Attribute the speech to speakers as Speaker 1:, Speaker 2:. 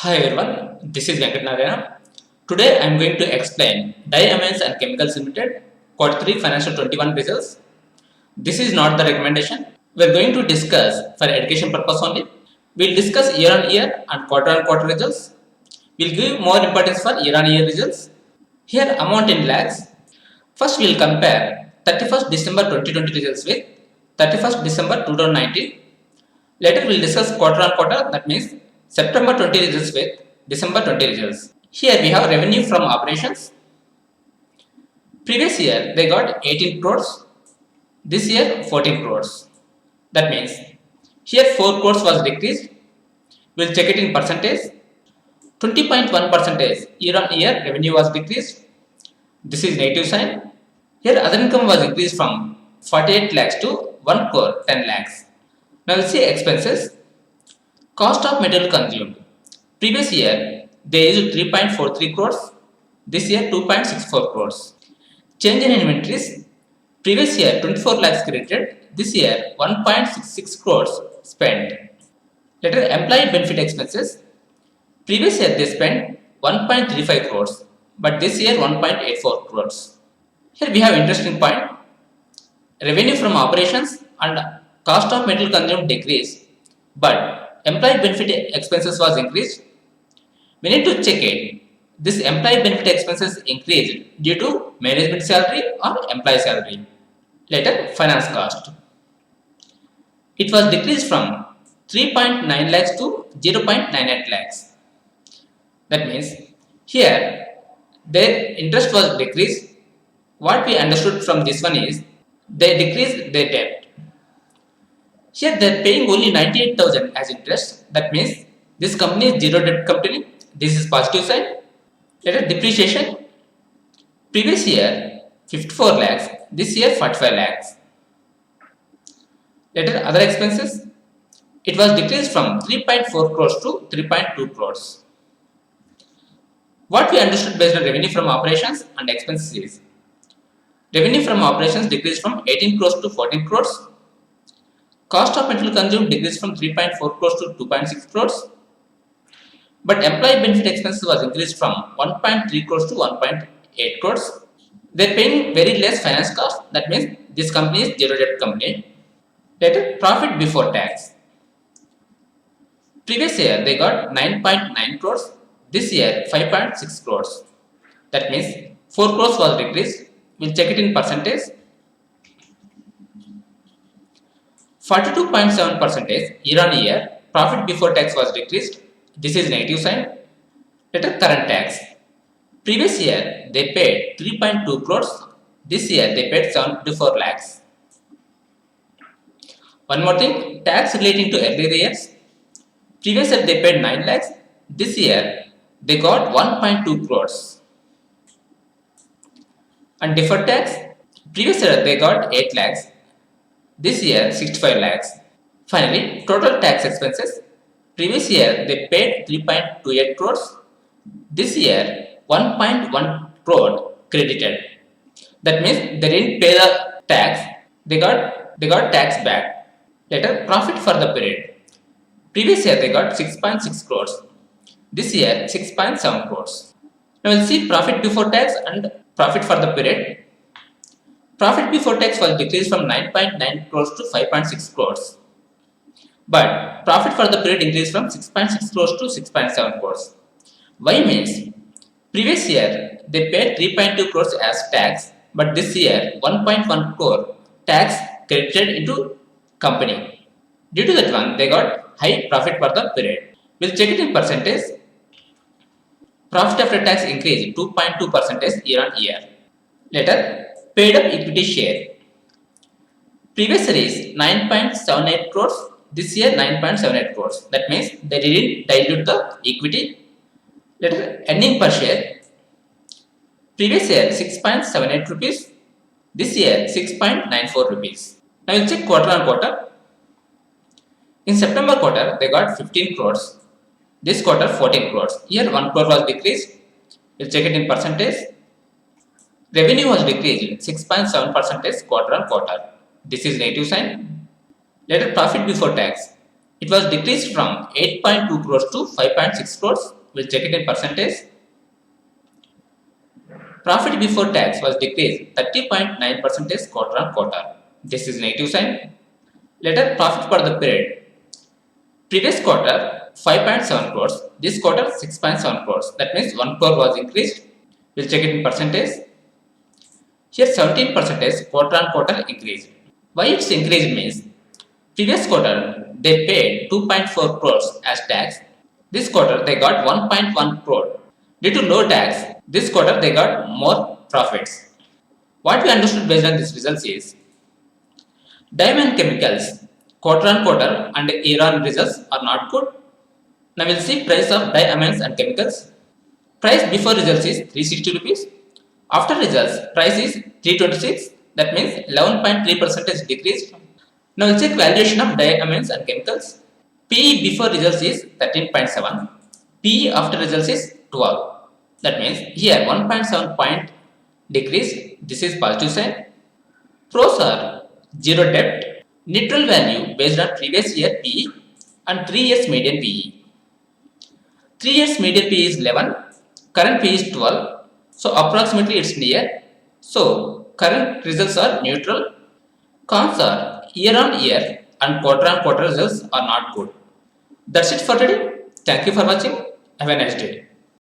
Speaker 1: Hi everyone, this is Venkat Narayana. Today I am going to explain Dye Amines and Chemicals Limited Quarter 3 Financial 21 results. This is not the recommendation. We are going to discuss for education purpose only. We will discuss year on year and quarter results. We will give more importance for year on year results. Here amount in lakhs. First we will compare 31st December 2020 results with 31st December 2019. Later we will discuss quarter on quarter, that means September 20 results with December 20 results. Here we have revenue from operations. Previous year they got 18 crores. This year 14 crores. That means here 4 crores was decreased. We will check it in percentage. 20.1 percentage year on year revenue was decreased. This is negative sign. Here other income was increased from 48 lakhs to 1 crore 10 lakhs. Now we'll see expenses. Cost of material consumed. Previous year they used 3.43 crores. This year 2.64 crores. Change in inventories. Previous year 24 lakhs credited. This year 1.66 crores spent. Later employee benefit expenses. Previous year they spent 1.35 crores, but this year 1.84 crores. Here we have interesting point. Revenue from operations and cost of material consumed decreased, but employee benefit expenses was increased. We need to check it. This employee benefit expenses increased due to management salary or employee salary. Later, finance cost. It was decreased from 3.9 lakhs to 0.98 lakhs. That means here their interest was decreased. What we understood from this one is they decreased their debt. Here they are paying only 98,000 as interest. That means this company is zero debt company. This is positive side. Later depreciation. Previous year 54 lakhs. This year 45 lakhs. Later other expenses. It was decreased from 3.4 crores to 3.2 crores. What we understood based on revenue from operations and expenses is revenue from operations decreased from 18 crores to 14 crores. Cost of material consumed decreased from 3.4 crores to 2.6 crores. But employee benefit expenses was increased from 1.3 crores to 1.8 crores. They are paying very less finance cost. That means this company is zero debt company. Later, profit before tax. Previous year they got 9.9 crores. This year 5.6 crores. That means 4 crores was decreased. We'll check it in percentage. 42.7 percentage year on year profit before tax was decreased. This is negative sign. Later current tax. Previous year they paid 3.2 crores. This year they paid 74 lakhs. One more thing, tax relating to earlier years. Previous year they paid 9 lakhs. This year they got 1.2 crores. And deferred tax. Previous year they got 8 lakhs. This year 65 lakhs. Finally, total tax expenses. Previous year they paid 3.28 crores. This year 1.1 crore credited. That means they didn't pay the tax. They got tax back. Later profit for the period. Previous year they got 6.6 crores. This year 6.7 crores. Now we'll see profit before tax and profit for the period. Profit before tax was decreased from 9.9 crores to 5.6 crores. But profit for the period increased from 6.6 crores to 6.7 crores. Why means previous year they paid 3.2 crores as tax, but this year 1.1 crore tax credited into company. Due to that one, they got high profit for the period. We'll check it in percentage. Profit after tax increased 2.2 percentage year on year. Later, paid up equity share. Previous year is 9.78 crores. This year 9.78 crores. That means they didn't dilute the equity. Later, earning per share. Previous year 6.78 rupees. This year 6.94 rupees. Now we'll check quarter on quarter. In September quarter, they got 15 crores. This quarter, 14 crores. Here, 1 crore was decreased. We'll check it in percentage. Revenue was decreased 6.7 percentage quarter on quarter. This is negative sign. Later, profit before tax. It was decreased from 8.2 crores to 5.6 crores. We'll check it in percentage. Profit before tax was decreased 30.9% quarter on quarter. This is negative sign. Later, profit for the period. Previous quarter 5.7 crores. This quarter 6.7 crores. That means 1 crore was increased. We'll check it in percentage. Here 17% quarter on quarter increase. Why it's increased means previous quarter they paid 2.4 crores as tax. This quarter they got 1.1 crore. Due to low tax, this quarter they got more profits. What we understood based on these results is diamond chemicals quarter on quarter and year on results are not good. Now we'll see price of diamonds and chemicals. Price before results is 360 rupees. After results, price is 326. That means 11.3% decreased. Now we'll check valuation of diamonds and chemicals. PE before results is 13.7. PE after results is 12. That means here 1.7 point decrease. This is positive sign. Pros are zero debt, neutral value based on previous year PE and 3 years median PE. 3 years median PE is 11, current PE is 12. So approximately it's near. So current results are neutral. Cons are year on year and on quarter results are not good. That's it for today. Thank you for watching. Have a nice day.